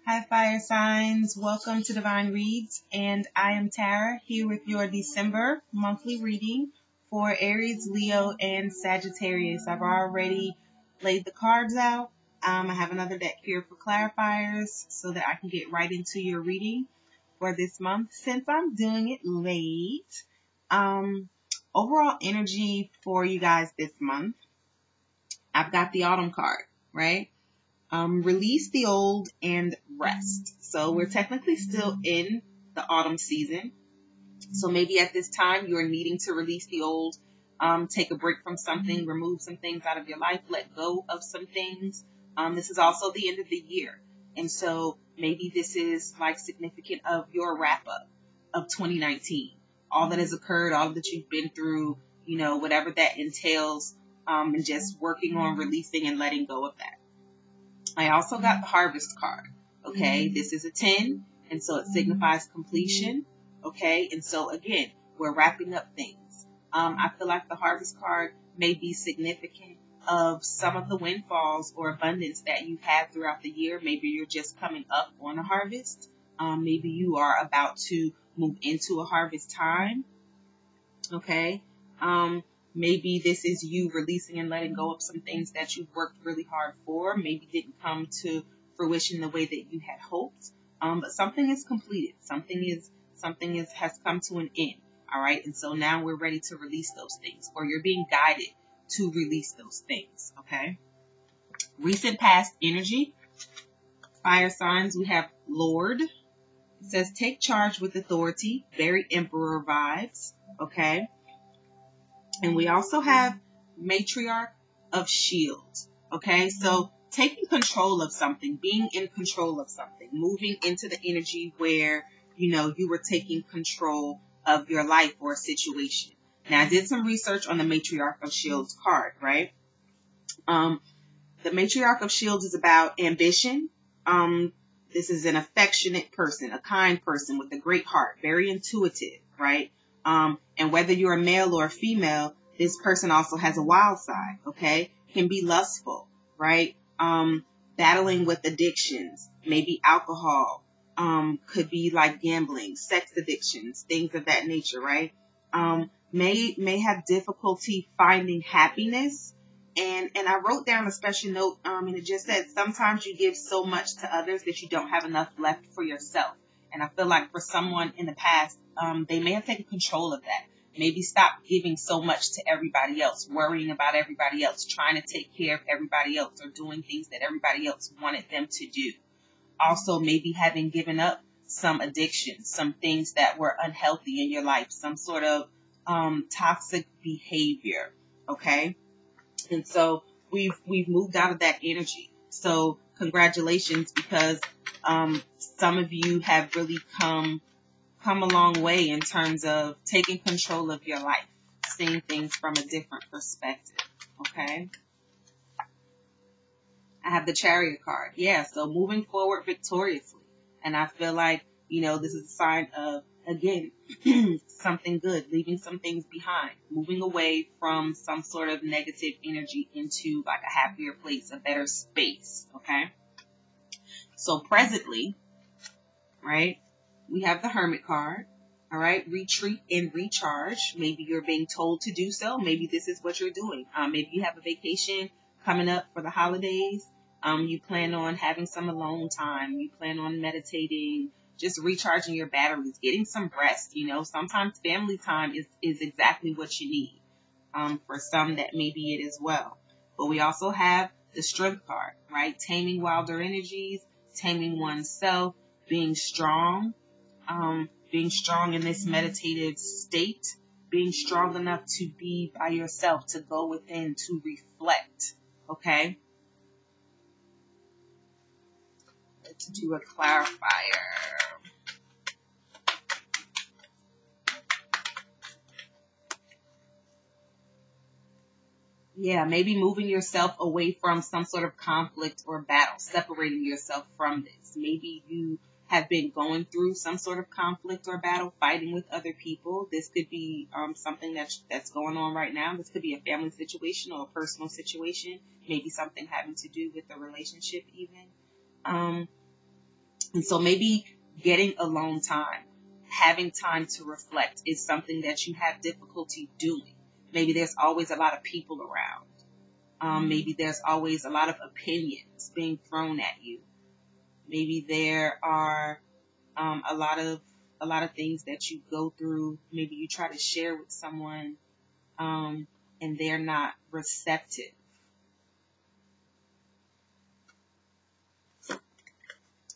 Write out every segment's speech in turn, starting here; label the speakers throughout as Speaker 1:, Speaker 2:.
Speaker 1: Hi, fire signs. Welcome to Divine Reads, and I am Tara here with your December monthly reading for Aries, Leo, and Sagittarius. I've already laid the cards out. I have another deck here for clarifiers so that I can get right into your reading for this month since I'm doing it late. Overall energy for you guys this month, I've got the autumn card, right? Release the old and rest. So we're technically still in the autumn season. So maybe at this time you're needing to release the old, take a break from something, remove some things out of your life, let go of some things. This is also the end of the year. And so maybe this is like significant of your wrap up of 2019. All that has occurred, all that you've been through, whatever that entails, and just working on releasing and letting go of that. I also got the Harvest card, okay? This is a 10, and so it signifies completion, okay? And so, again, we're wrapping up things. I feel like the Harvest card may be significant of some of the windfalls or abundance that you've had throughout the year. Maybe you're just coming up on a harvest. Maybe you are about to move into a harvest time, okay? Maybe this is you releasing and letting go of some things that you've worked really hard for. Maybe didn't come to fruition the way that you had hoped. But something is completed. Something has come to an end. All right. And so now we're ready to release those things, or you're being guided to release those things. Okay. Recent past energy. Fire signs. We have Lord. It says take charge with authority. Very Emperor vibes. Okay. And we also have Matriarch of Shields, okay? So taking control of something, being in control of something, moving into the energy where, you were taking control of your life or a situation. Now, I did some research on the Matriarch of Shields card, right? The Matriarch of Shields is about ambition. This is an affectionate person, a kind person with a great heart, very intuitive, right? And whether you're a male or a female, this person also has a wild side, okay? Can be lustful, right? Battling with addictions, maybe alcohol, could be like gambling, sex addictions, things of that nature, right? May have difficulty finding happiness. And I wrote down a special note, and it just said, sometimes you give so much to others that you don't have enough left for yourself. And I feel like for someone in the past, they may have taken control of that. Maybe stop giving so much to everybody else, worrying about everybody else, trying to take care of everybody else, or doing things that everybody else wanted them to do. Also, maybe having given up some addictions, some things that were unhealthy in your life, some sort of toxic behavior, okay? And so we've moved out of that energy. So congratulations, because some of you have really come a long way in terms of taking control of your life, seeing things from a different perspective, okay? I have the Chariot card. Yeah, so moving forward victoriously. And I feel like, this is a sign of, again, something good, leaving some things behind, moving away from some sort of negative energy into like a happier place, a better space, okay? So presently, right, we have the Hermit card, all right, retreat and recharge. Maybe you're being told to do so. Maybe this is what you're doing. Maybe you have a vacation coming up for the holidays. You plan on having some alone time. You plan on meditating, just recharging your batteries, getting some rest. Sometimes family time is exactly what you need. For some, that may be it as well. But we also have the Strength card, right? Taming wilder energies, taming oneself, being strong in this meditative state, being strong enough to be by yourself, to go within, to reflect, okay? Let's do a clarifier. Yeah, maybe moving yourself away from some sort of conflict or battle, separating yourself from this. Maybe you have been going through some sort of conflict or battle, fighting with other people. This could be something that's going on right now. This could be a family situation or a personal situation, maybe something having to do with a relationship even. And so maybe getting alone time, having time to reflect is something that you have difficulty doing. Maybe there's always a lot of people around. Maybe there's always a lot of opinions being thrown at you. Maybe there are a lot of things that you go through. Maybe you try to share with someone, and they're not receptive.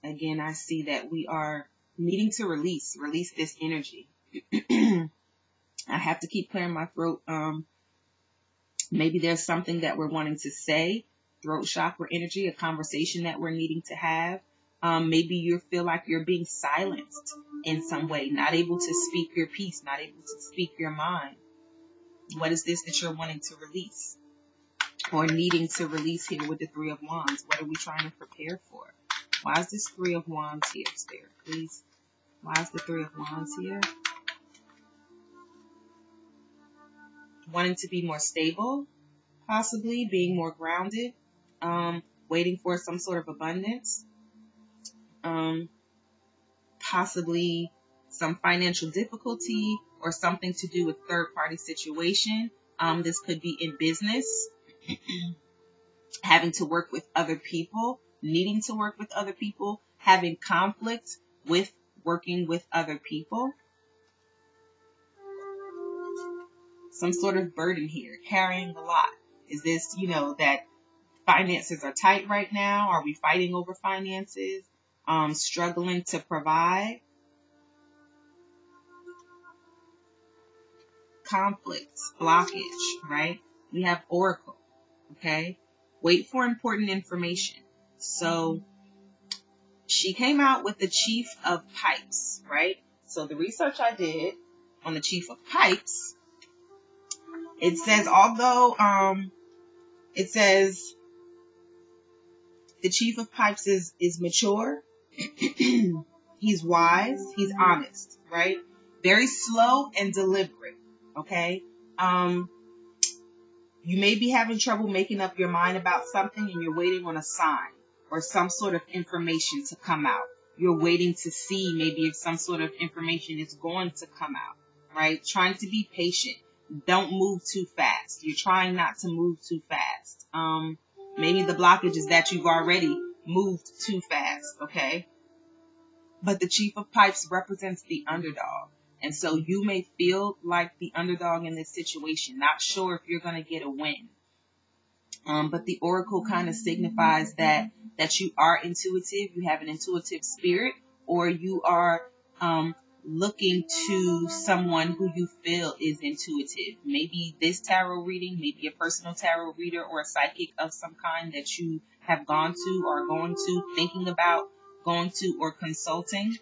Speaker 1: Again, I see that we are needing to release this energy. I have to keep clearing my throat. Maybe there's something that we're wanting to say, throat chakra energy, a conversation that we're needing to have. Maybe you feel like you're being silenced in some way, not able to speak your piece, not able to speak your mind. What is this that you're wanting to release or needing to release here with the Three of Wands? What are we trying to prepare for? Why is this Three of Wands here, Spirit? Please. Why is the Three of Wands here? Wanting to be more stable, possibly being more grounded, waiting for some sort of abundance, possibly some financial difficulty or something to do with third-party situation. This could be in business, having to work with other people, needing to work with other people, having conflict with working with other people. Some sort of burden here, carrying a lot. Is this, that finances are tight right now? Are we fighting over finances? Struggling to provide? Conflicts, blockage, right? We have Oracle, okay? Wait for important information. So she came out with the Chief of Pipes, right? So the research I did on the Chief of Pipes, it says, the Chief of Pipes is mature, he's wise, he's honest, right? Very slow and deliberate, okay? You may be having trouble making up your mind about something and you're waiting on a sign or some sort of information to come out. You're waiting to see maybe if some sort of information is going to come out, right? Trying to be patient. Don't move too fast. You're trying not to move too fast. Maybe the blockage is that you've already moved too fast, okay? But the Chief of Pipes represents the underdog. And so you may feel like the underdog in this situation, not sure if you're going to get a win. But the Oracle kind of signifies that you are intuitive, you have an intuitive spirit, or you are looking to someone who you feel is intuitive. Maybe this tarot reading, maybe a personal tarot reader or a psychic of some kind that you have gone to or going to, thinking about going to or consulting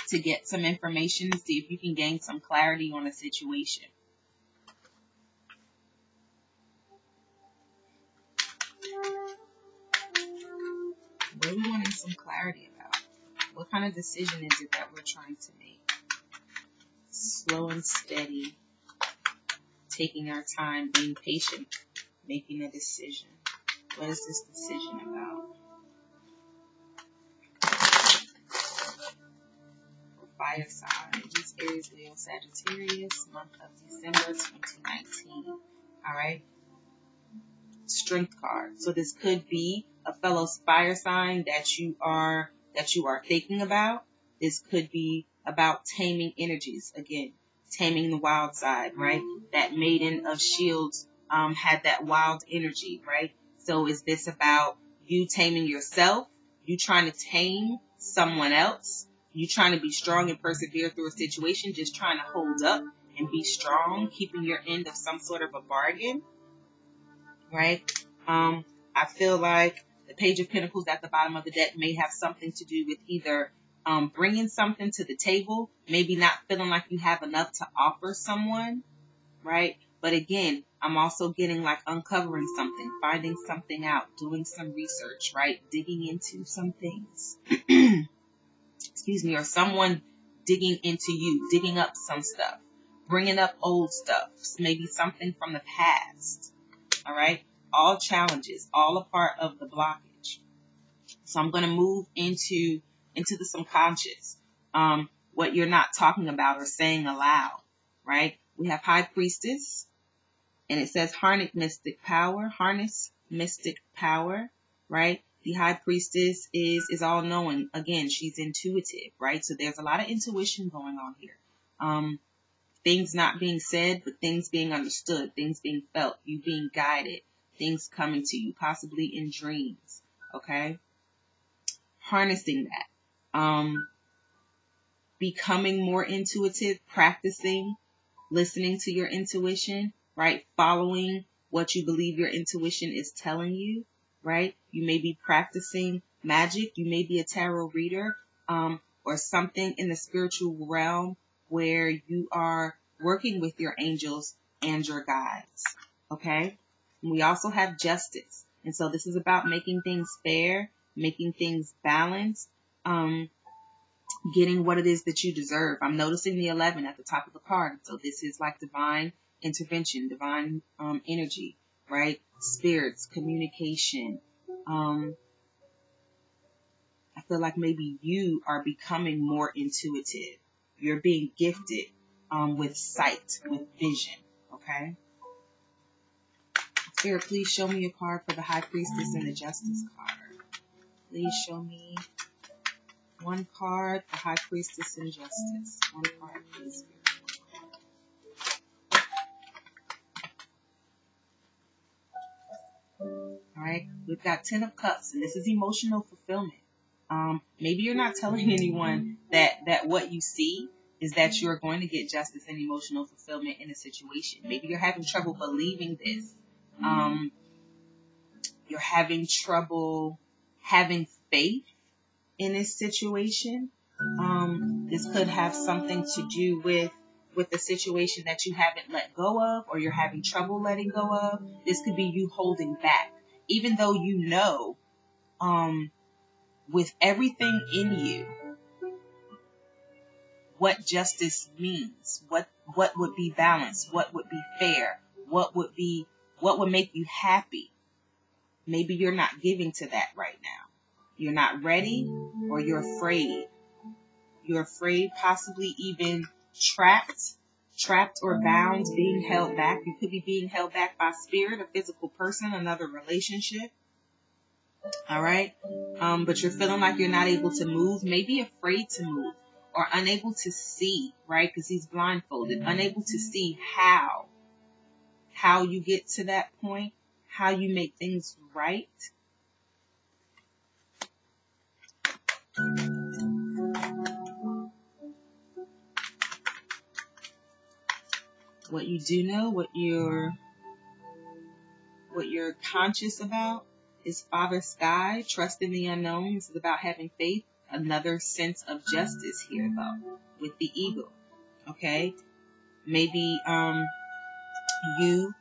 Speaker 1: to get some information to see if you can gain some clarity on a situation. What are we wanting some clarity about? What kind of decision is it that we're trying to make? Slow and steady, taking our time, being patient, making a decision. What is this decision about? For fire signs, Aries, Leo, Sagittarius, month of December 2019. All right. Strength card. So this could be a fellow fire sign that you are thinking about. This could be about taming energies. Again, taming the wild side, right? That Maiden of Shields had that wild energy, right? So is this about you taming yourself? You trying to tame someone else? You trying to be strong and persevere through a situation, just trying to hold up and be strong, keeping your end of some sort of a bargain, right? I feel like the Page of Pentacles at the bottom of the deck may have something to do with either bringing something to the table, maybe not feeling like you have enough to offer someone, right? But again, I'm also getting like uncovering something, finding something out, doing some research, right? Digging into some things. Excuse me, or someone digging into you, digging up some stuff, bringing up old stuff, maybe something from the past, all right? All challenges, all a part of the blockage. So I'm going to move into into the subconscious, what you're not talking about or saying aloud, right? We have High Priestess, and it says harness mystic power, right? The High Priestess is all knowing. Again, she's intuitive, right? So there's a lot of intuition going on here. Things not being said, but things being understood, things being felt, you being guided, things coming to you, possibly in dreams, okay? Harnessing that. Becoming more intuitive, practicing, listening to your intuition, right? Following what you believe your intuition is telling you, right? You may be practicing magic. You may be a tarot reader, or something in the spiritual realm where you are working with your angels and your guides, okay? And we also have justice. And so this is about making things fair, making things balanced, getting what it is that you deserve. I'm noticing the 11 at the top of the card. So this is like divine intervention, divine energy, right? Spirits, communication. I feel like maybe you are becoming more intuitive. You're being gifted with sight, with vision, okay? Spirit, please show me a card for the High Priestess and the Justice card. Please show me one card for High Priestess and Justice. One card, please. All right, we've got 10 of Cups, and this is emotional fulfillment. Maybe you're not telling anyone that what you see is that you're going to get justice and emotional fulfillment in a situation. Maybe you're having trouble believing this. You're having trouble having faith in this situation. This could have something to do with the situation that you haven't let go of, or you're having trouble letting go of. This could be you holding back, even though you know, with everything in you, what justice means, what would be balanced, what would be fair, what would make you happy. Maybe you're not giving to that right now. You're not ready, or you're afraid. You're afraid, possibly even trapped or bound, being held back. You could be being held back by spirit, a physical person, another relationship. All right. But you're feeling like you're not able to move, maybe afraid to move, or unable to see, right? Because he's blindfolded, unable to see how you get to that point, how you make things right. What you do know, what you're conscious about is Father Sky, trust in the unknown. This is about having faith. Another sense of justice here, though, with the eagle. Okay, maybe you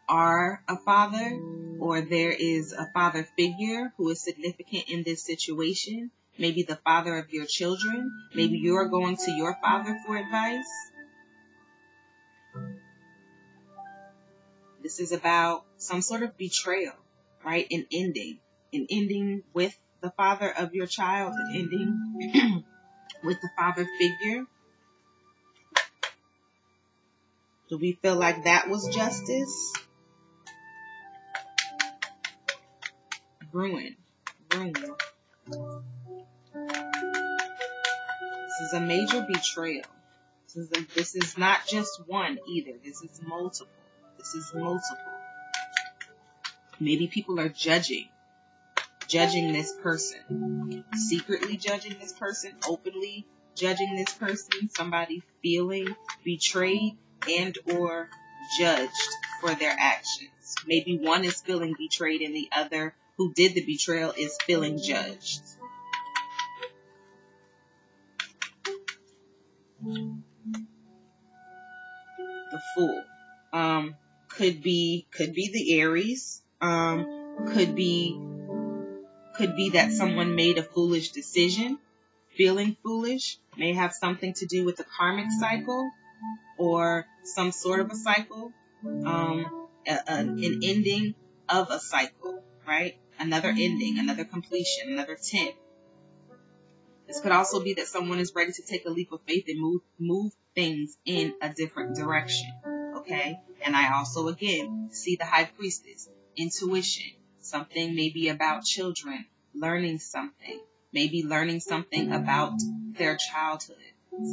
Speaker 1: are a father, or there is a father figure who is significant in this situation. Maybe the father of your children. Maybe you are going to your father for advice. This is about some sort of betrayal, right? An ending with the father of your child, an ending with the father figure. Do we feel like that was justice? Brewing. This is a major betrayal. This is not just one either. This is multiple. Maybe people are judging this person, secretly judging this person, openly judging this person, somebody feeling betrayed and or judged for their actions. Maybe one is feeling betrayed and the other who did the betrayal is feeling judged. The Fool. Could be the Aries. Could be that someone made a foolish decision. Feeling foolish may have something to do with the karmic cycle or some sort of a cycle. An ending of a cycle, right? Another ending, another completion, another 10. This could also be that someone is ready to take a leap of faith and move things in a different direction. Okay? And I also, again, see the High Priestess, intuition, something maybe about children, learning something, maybe learning something about their childhood,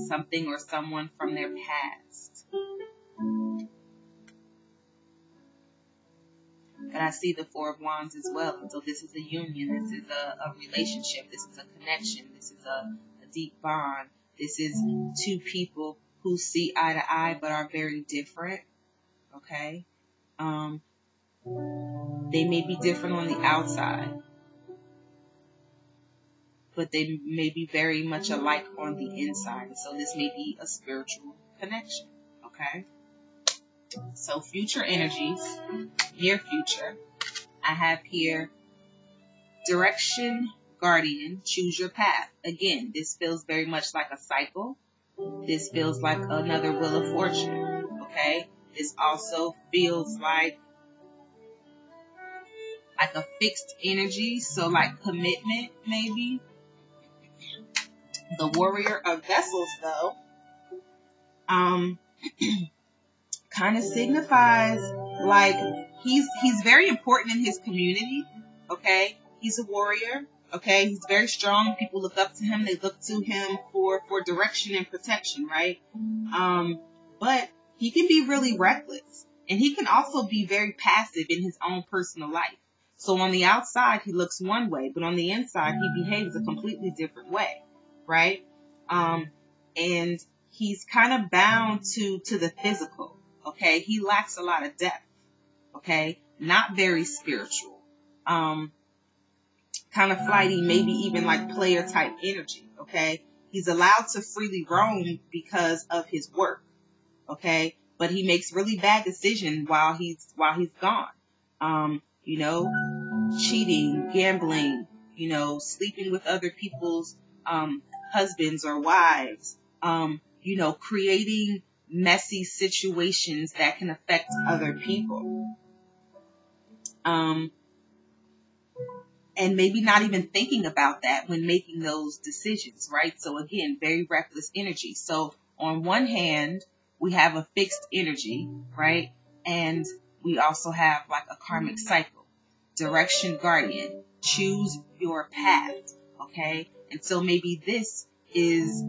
Speaker 1: something or someone from their past. But I see the Four of Wands as well. And so this is a union. This is a relationship. This is a connection. This is a deep bond. This is two people who see eye to eye but are very different. Okay? They may be different on the outside, but they may be very much alike on the inside. So this may be a spiritual connection. Okay? So future energies, near future, I have here direction, guardian, choose your path. Again, this feels very much like a cycle. This feels like another Wheel of Fortune. Okay? This also feels like a fixed energy. So like commitment, maybe. The Warrior of Vessels, though, kind of signifies like he's very important in his community. Okay, he's a warrior. Okay, he's very strong. People look up to him. They look to him for direction and protection, right? But he can be really reckless, and he can also be very passive in his own personal life. So on the outside, he looks one way, but on the inside, he behaves a completely different way, right? And he's kind of bound to the physical. Okay, he lacks a lot of depth. Okay, not very spiritual. Kind of flighty, maybe even like player type energy. Okay, he's allowed to freely roam because of his work. Okay, but he makes really bad decisions while he's gone. You know, cheating, gambling, you know, sleeping with other people's husbands or wives, you know, creating messy situations that can affect other people. And maybe not even thinking about that when making those decisions, right? So again, very reckless energy. So on one hand, we have a fixed energy, right? And we also have like a karmic cycle. Direction, guardian, choose your path, okay? And so maybe this is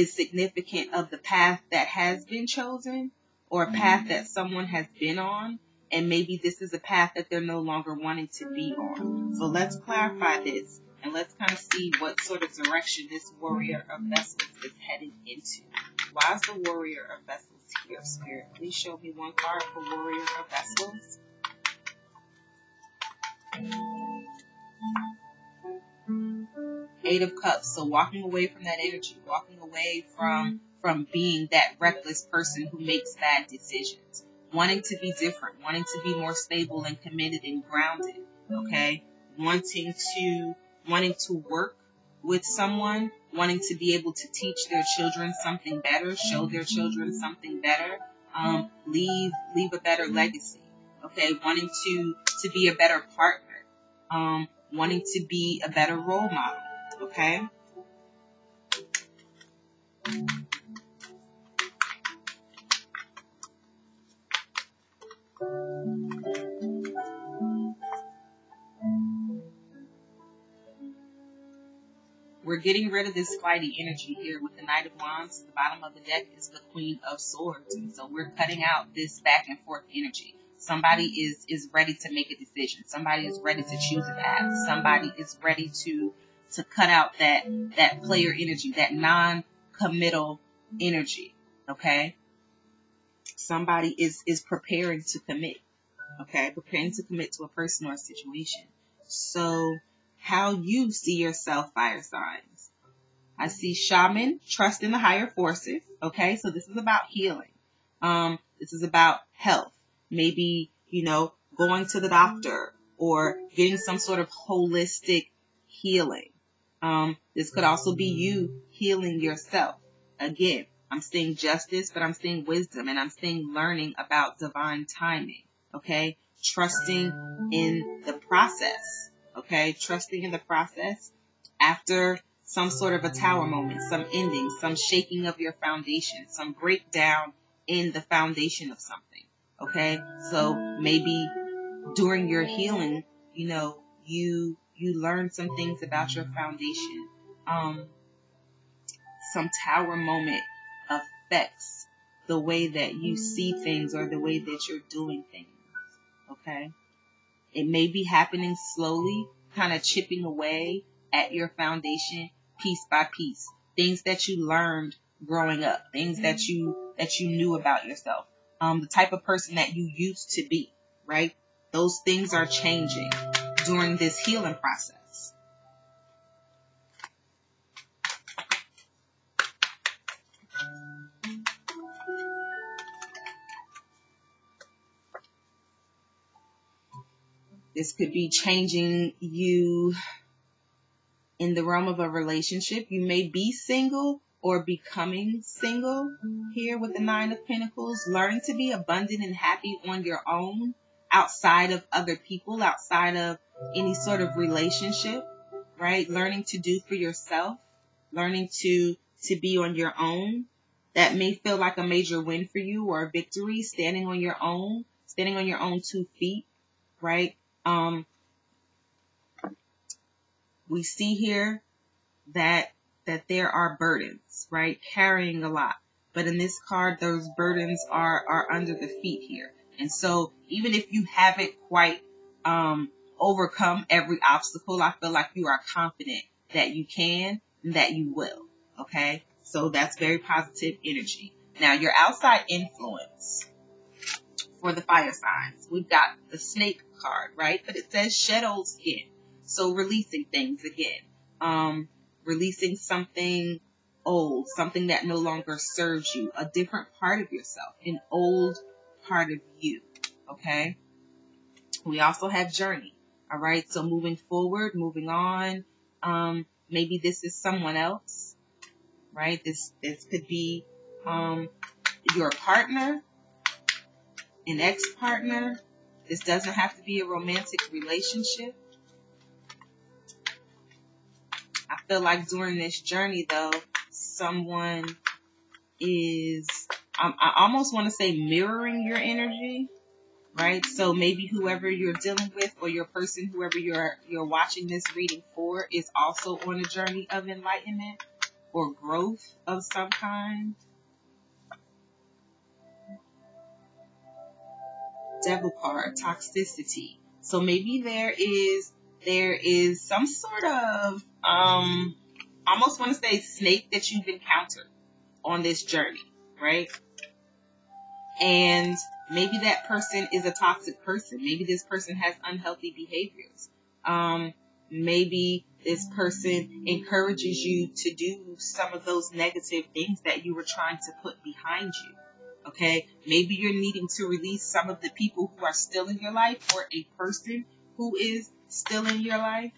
Speaker 1: significant of the path that has been chosen or a path that someone has been on, and maybe this is a path that they're no longer wanting to be on. So let's clarify this, and let's kind of see what sort of direction this Warrior of Vessels is heading into. Why is the Warrior of Vessels here, Spirit? Please show me one card for Warrior of Vessels. Eight of Cups. So walking away from that energy, walking away from being that reckless person who makes bad decisions, wanting to be different, wanting to be more stable and committed and grounded. Okay, wanting to work with someone, wanting to be able to teach their children something better, show their children something better, leave a better legacy. Okay, wanting to be a better partner, wanting to be a better role model. Okay. We're getting rid of this flighty energy here with the Knight of Wands. The bottom of the deck is the Queen of Swords. And so we're cutting out this back and forth energy. Somebody is ready to make a decision. Somebody is ready to choose a path. Somebody is ready to cut out that player energy, that non-committal energy. Okay? Somebody is preparing to commit. Okay? Preparing to commit to a person or a situation. So how you see yourself, fire signs. I see shaman, trust in the higher forces. Okay, so this is about healing. This is about health. Maybe, you know, going to the doctor or getting some sort of holistic healing. This could also be you healing yourself. Again, I'm seeing justice, but I'm seeing wisdom, and I'm seeing learning about divine timing. Okay, trusting in the process. Okay, trusting in the process after some sort of a tower moment, some ending, some shaking of your foundation, some breakdown in the foundation of something. Okay, so maybe during your healing, you learn some things about your foundation. Some tower moment affects the way that you see things or the way that you're doing things. Okay, it may be happening slowly, kind of chipping away at your foundation piece by piece. Things that you learned growing up, things that you knew about yourself, the type of person that you used to be, right? Those things are changing during this healing process. This could be changing you in the realm of a relationship. You may be single or becoming single here with the Nine of Pentacles, learning to be abundant and happy on your own, outside of other people, outside of any sort of relationship, right? Learning to do for yourself, learning to be on your own. That may feel like a major win for you or a victory, standing on your own 2 feet, right? We see here that there are burdens, right? Carrying a lot. But in this card, those burdens are under the feet here. And so even if you haven't quite overcome every obstacle, I feel like you are confident that you can and that you will. Okay? So that's very positive energy. Now, your outside influence for the fire signs. We've got the snake card, right? But it says shed old skin. So releasing things again. Releasing something old, something that no longer serves you, a different part of yourself, an old part of you, okay? We also have journey, all right? So moving forward, moving on, maybe this is someone else, right? This could be your partner, an ex-partner. This doesn't have to be a romantic relationship. I feel like during this journey, though, someone is, I almost want to say mirroring your energy, right? So maybe whoever you're dealing with or your person, whoever you're watching this reading for, is also on a journey of enlightenment or growth of some kind. Devil card, toxicity. So maybe there is some sort of almost want to say snake that you've encountered on this journey, right? And maybe that person is a toxic person. Maybe this person has unhealthy behaviors. Maybe this person encourages you to do some of those negative things that you were trying to put behind you. Okay? Maybe you're needing to release some of the people who are still in your life, or a person who is still in your life.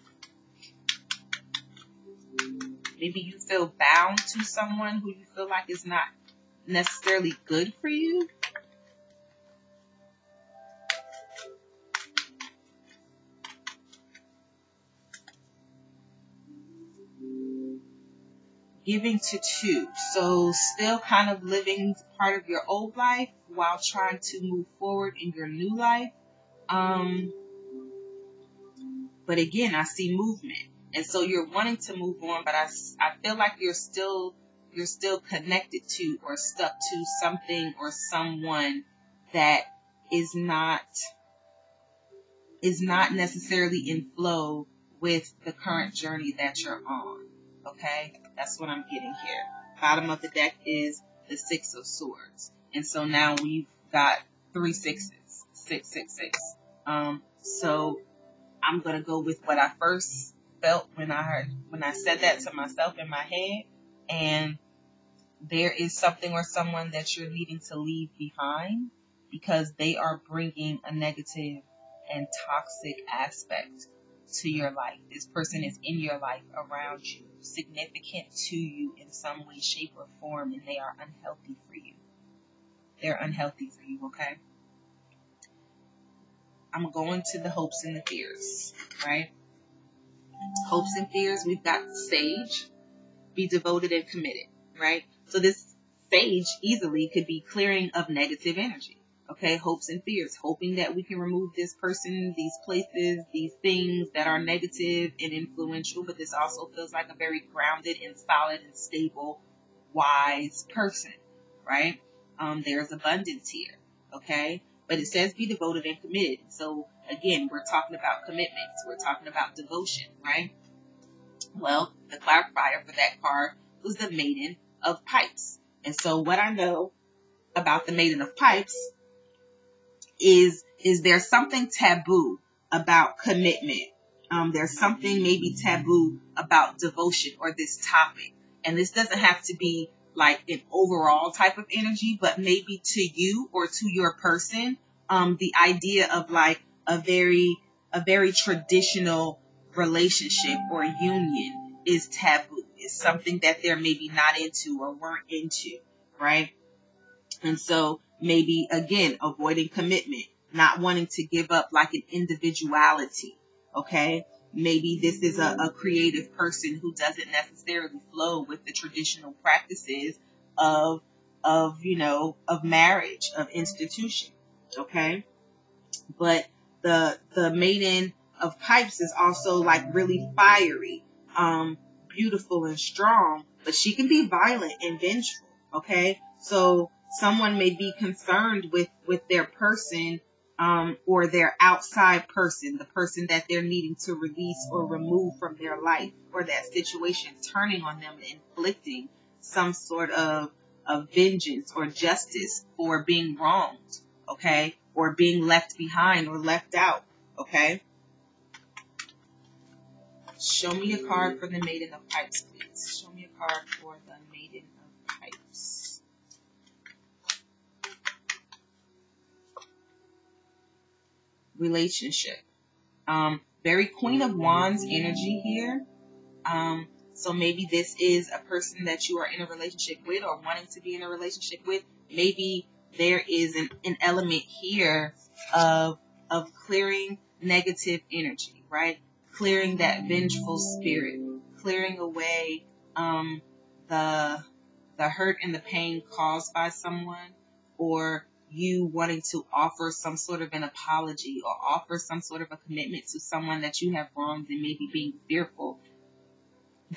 Speaker 1: Maybe you feel bound to someone who you feel like is not necessarily good for you. Giving to 2. So still kind of living part of your old life while trying to move forward in your new life. But again, I see movement. And so you're wanting to move on, but I feel like you're still connected to or stuck to something or someone that is not necessarily in flow with the current journey that you're on. Okay? That's what I'm getting here. Bottom of the deck is the 6 of Swords. And so now we've got 3 sixes. 6, 6, 6. So I'm going to go with what I first felt when I said that to myself in my head. And there is something or someone that you're needing to leave behind because they are bringing a negative and toxic aspect to your life. This person is in your life, around you, significant to you in some way, shape, or form, and they are unhealthy for you. They're unhealthy for you, okay? I'm going to the hopes and the fears, right? Hopes and fears, we've got Sage. be devoted and committed, right? So this sage easily could be clearing of negative energy. Okay, hopes and fears, hoping that we can remove this person, these places, these things that are negative and influential, but this also feels like a very grounded and solid and stable, wise person, right? There's abundance here, okay? But it says be devoted and committed. So again, we're talking about commitments. We're talking about devotion, right? Well, the clarifier for that card was the Maiden of Pipes. And so what I know about the Maiden of Pipes is there something taboo about commitment? There's something maybe taboo about devotion or this topic. And this doesn't have to be like an overall type of energy, but maybe to you or to your person, the idea of like a very traditional relationship or union is taboo. It's something that they're maybe not into or weren't into, right? And so maybe, again, avoiding commitment, not wanting to give up like an individuality, okay? Maybe this is a creative person who doesn't necessarily flow with the traditional practices of marriage, of institution, okay? But the Maiden of Pipes is also like really fiery, beautiful and strong, but she can be violent and vengeful, okay? So someone may be concerned with their person, or their outside person, the person that they're needing to release or remove from their life, or that situation turning on them and inflicting some sort of vengeance or justice for being wronged, okay? Or being left behind or left out, okay? Show me a card for the Maiden of Pipes, please. Show me a card for the Maiden of Pipes. Relationship. Very Queen of Wands energy here. So maybe this is a person that you are in a relationship with or wanting to be in a relationship with. Maybe there is an element here of clearing negative energy, right? Clearing that vengeful spirit, clearing away the hurt and the pain caused by someone, or you wanting to offer some sort of an apology or offer some sort of a commitment to someone that you have wronged, and maybe being fearful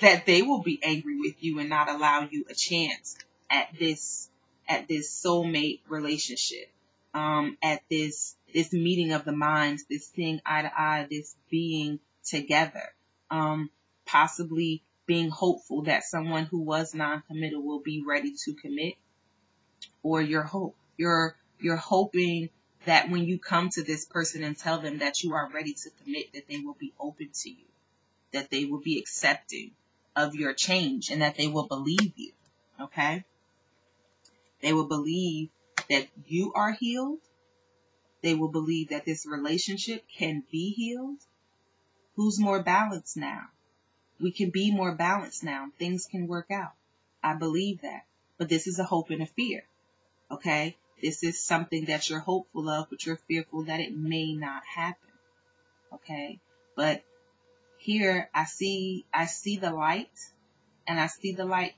Speaker 1: that they will be angry with you and not allow you a chance at this soulmate relationship, at this meeting of the minds, this seeing eye to eye, this being together, possibly being hopeful that someone who was non-committal will be ready to commit, or you're hoping that when you come to this person and tell them that you are ready to commit, that they will be open to you, that they will be accepting of your change, and that they will believe you, okay? They will believe that you are healed. They will believe that this relationship can be healed. Who's more balanced now? We can be more balanced now. Things can work out. I believe that. But this is a hope and a fear, okay? This is something that you're hopeful of, but you're fearful that it may not happen, okay? But here I see the light, and I see the light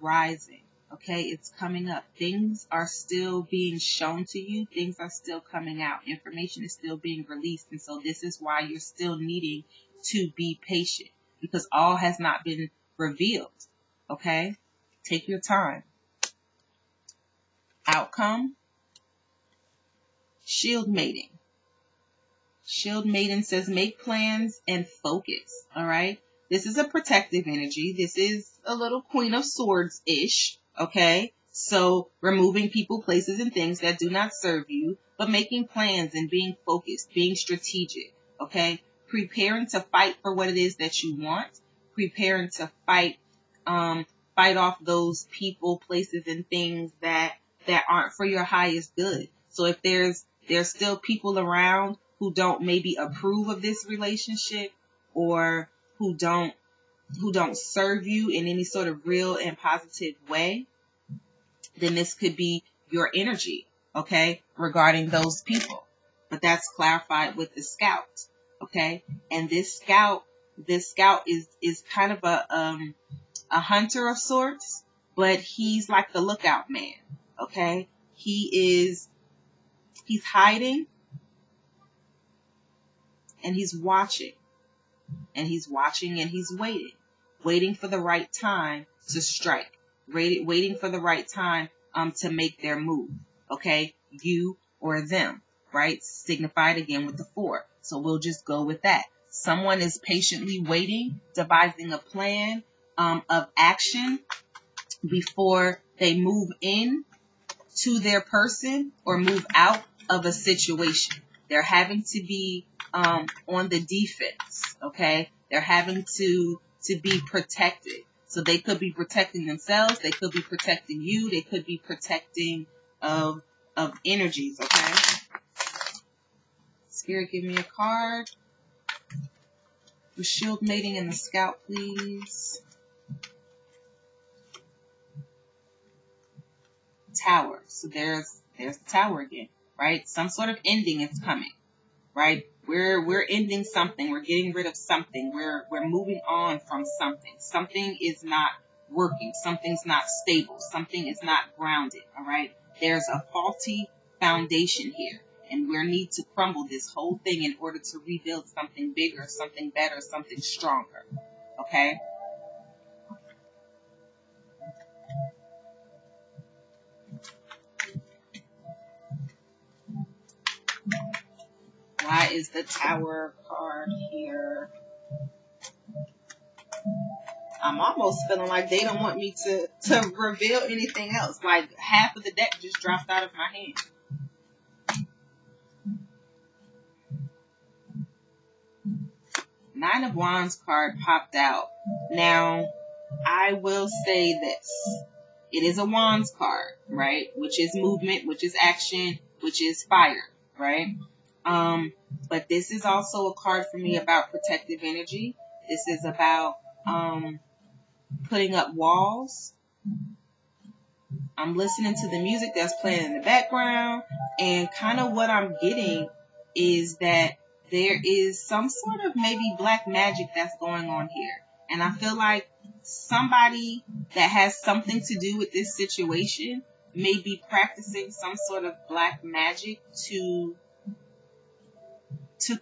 Speaker 1: rising, okay? It's coming up. Things are still being shown to you. Things are still coming out. Information is still being released. And so this is why you're still needing to be patient, because all has not been revealed, okay? Take your time. Outcome, Shield Maiden. Shield Maiden says make plans and focus, all right? This is a protective energy. This is a little Queen of Swords-ish, okay? So removing people, places, and things that do not serve you, but making plans and being focused, being strategic, okay? Preparing to fight for what it is that you want. Preparing to fight off those people, places, and things that aren't for your highest good. So if there's still people around who don't maybe approve of this relationship, or who don't serve you in any sort of real and positive way, then this could be your energy, okay, regarding those people. But that's clarified with the Scout, okay? And this scout is kind of a hunter of sorts, but he's like the lookout man. Okay? He's hiding and he's watching. And he's watching and he's waiting for the right time to strike, waiting for the right time to make their move. Okay, you or them, right? Signified again with the 4. So we'll just go with that. Someone is patiently waiting, devising a plan of action before they move in to their person or move out of a situation. They're having to be on the defense, okay? They're having to be protected. So they could be protecting themselves, they could be protecting you, they could be protecting of energies, okay? Spirit, give me a card for shield mating and the scout, please. Tower. So there's the tower again, right? Some sort of ending is coming, right? We're ending something. We're getting rid of something. We're moving on from something. Something is not working. Something's not stable. Something is not grounded, all right? There's a faulty foundation here, and we need to crumble this whole thing in order to rebuild something bigger, something better, something stronger, okay? Why is the Tower card here? I'm almost feeling like they don't want me to reveal anything else. Like half of the deck just dropped out of my hand. 9 of Wands card popped out. Now, I will say this. It is a Wands card, right? Which is movement, which is action, which is fire, right? But this is also a card for me about protective energy. This is about putting up walls. I'm listening to the music that's playing in the background, and kind of what I'm getting is that there is some sort of maybe black magic that's going on here. And I feel like somebody that has something to do with this situation may be practicing some sort of black magic to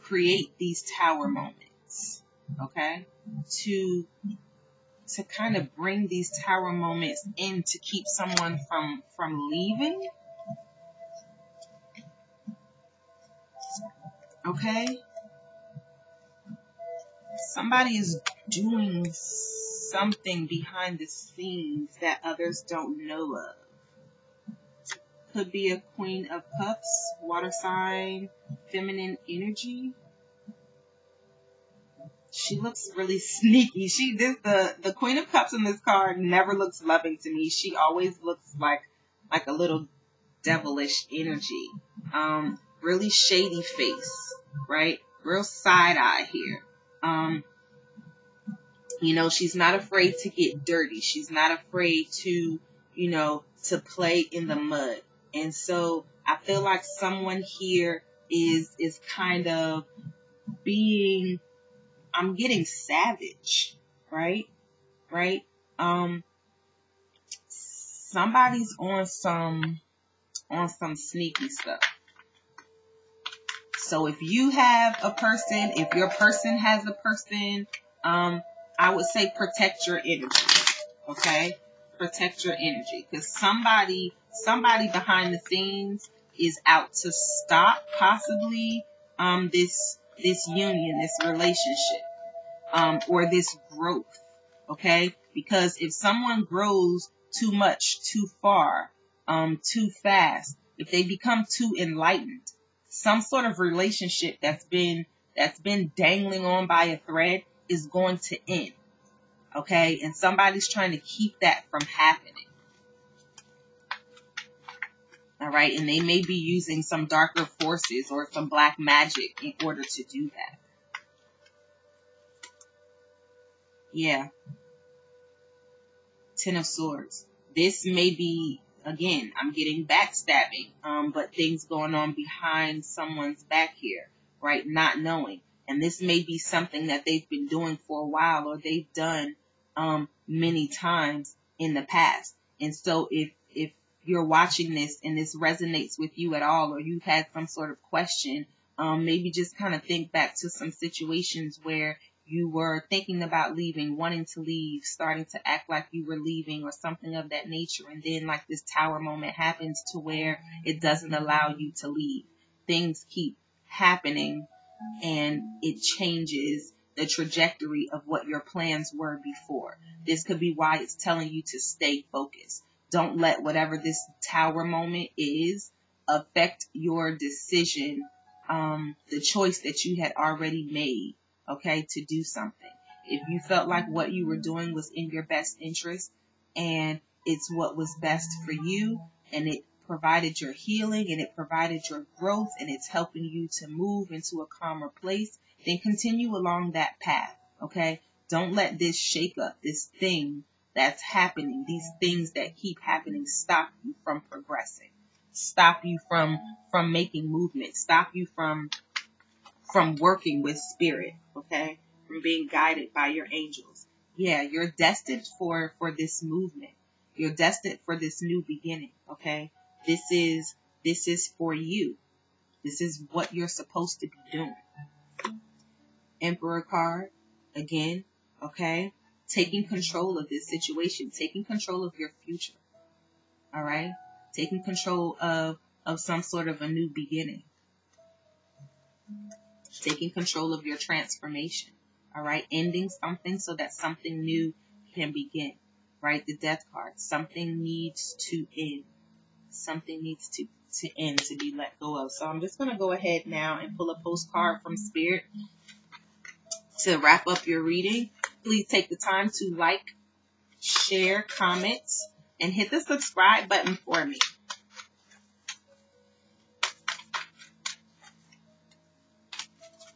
Speaker 1: create these tower moments, okay? To kind of bring these tower moments in to keep someone from leaving, okay? Somebody is doing something behind the scenes that others don't know of. Could be a Queen of Cups, water sign, feminine energy. She looks really sneaky. The Queen of Cups in this card never looks loving to me. She always looks like a little devilish energy. Really shady face, right? Real side eye here. She's not afraid to get dirty. She's not afraid to play in the mud. And so I feel like someone here is kind of being, I'm getting savage, right? Right? Somebody's on some sneaky stuff. So if you have a person, if your person has a person, I would say protect your energy, okay? Protect your energy, because somebody behind the scenes is out to stop possibly this union, this relationship, or this growth, okay? Because if someone grows too much, too far, too fast, if they become too enlightened, some sort of relationship that's been dangling on by a thread is going to end, okay? And somebody's trying to keep that from happening. All right, and they may be using some darker forces or some black magic in order to do that. Yeah. 10 of Swords. This may be, again, I'm getting backstabbing, but things going on behind someone's back here, right? Not knowing. And this may be something that they've been doing for a while, or they've done many times in the past. And so if you're watching this and this resonates with you at all, or you've had some sort of question, maybe just kind of think back to some situations where you were thinking about leaving, wanting to leave, starting to act like you were leaving or something of that nature. And then like this tower moment happens to where it doesn't allow you to leave. Things keep happening and it changes the trajectory of what your plans were before. This could be why it's telling you to stay focused. Don't let whatever this tower moment is affect your decision, the choice that you had already made, okay, to do something. If you felt like what you were doing was in your best interest and it's what was best for you and it provided your healing and it provided your growth and it's helping you to move into a calmer place, then continue along that path, okay? Don't let this shake up, this thing that's happening, these things that keep happening, stop you from progressing, stop you from making movement, stop you from working with spirit, okay? From being guided by your angels. Yeah, you're destined for this movement. You're destined for this new beginning, okay? This is for you. This is what you're supposed to be doing. Emperor card, again, okay? Taking control of this situation, taking control of your future, all right? Taking control of some sort of a new beginning. Taking control of your transformation, all right? Ending something so that something new can begin, right? The death card, something needs to end. Something needs to end, to be let go of. So I'm just going to go ahead now and pull a postcard from Spirit to wrap up your reading. Please take the time to like, share, comment, and hit the subscribe button for me.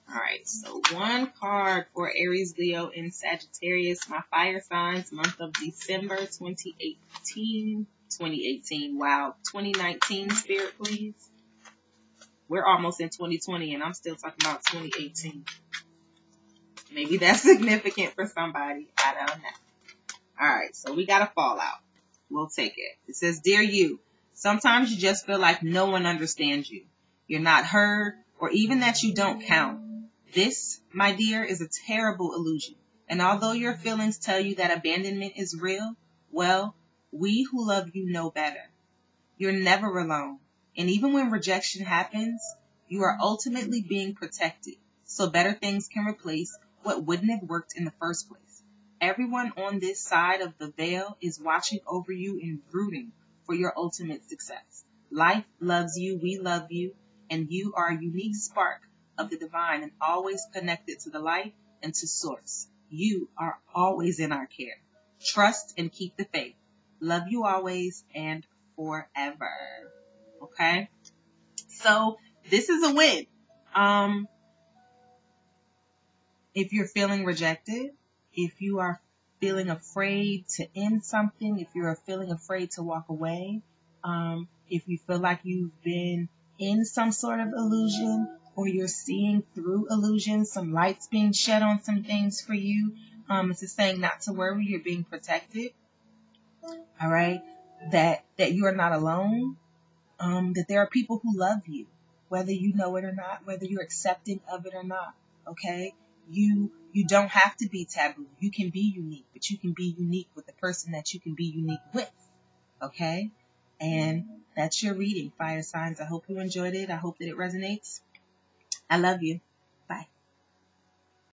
Speaker 1: All right, so one card for Aries, Leo, and Sagittarius, my fire signs, month of December 2018. 2018, wow. 2019, Spirit, please. We're almost in 2020 and I'm still talking about 2018. Maybe that's significant for somebody. I don't know. All right, so we got a fallout. We'll take it. It says, Dear you, sometimes you just feel like no one understands you. You're not heard, or even that you don't count. This, my dear, is a terrible illusion. And although your feelings tell you that abandonment is real, well, we who love you know better. You're never alone. And even when rejection happens, you are ultimately being protected. So better things can replace what wouldn't have worked in the first place. Everyone on this side of the veil is watching over you and rooting for your ultimate success. Life loves you, we love you, and you are a unique spark of the divine and always connected to the light and to source. You are always in our care. Trust and keep the faith. Love you always and forever. Okay? So this is a win. If you're feeling rejected, if you are feeling afraid to end something, if you're feeling afraid to walk away, if you feel like you've been in some sort of illusion or you're seeing through illusions, some light's being shed on some things for you, it's just saying not to worry, you're being protected. All right, that you are not alone, that there are people who love you, whether you know it or not, whether you're accepting of it or not, okay? You don't have to be taboo. You can be unique, but you can be unique with the person that you can be unique with, okay? And that's your reading, fire signs. I hope you enjoyed it. I hope that it resonates. I love you.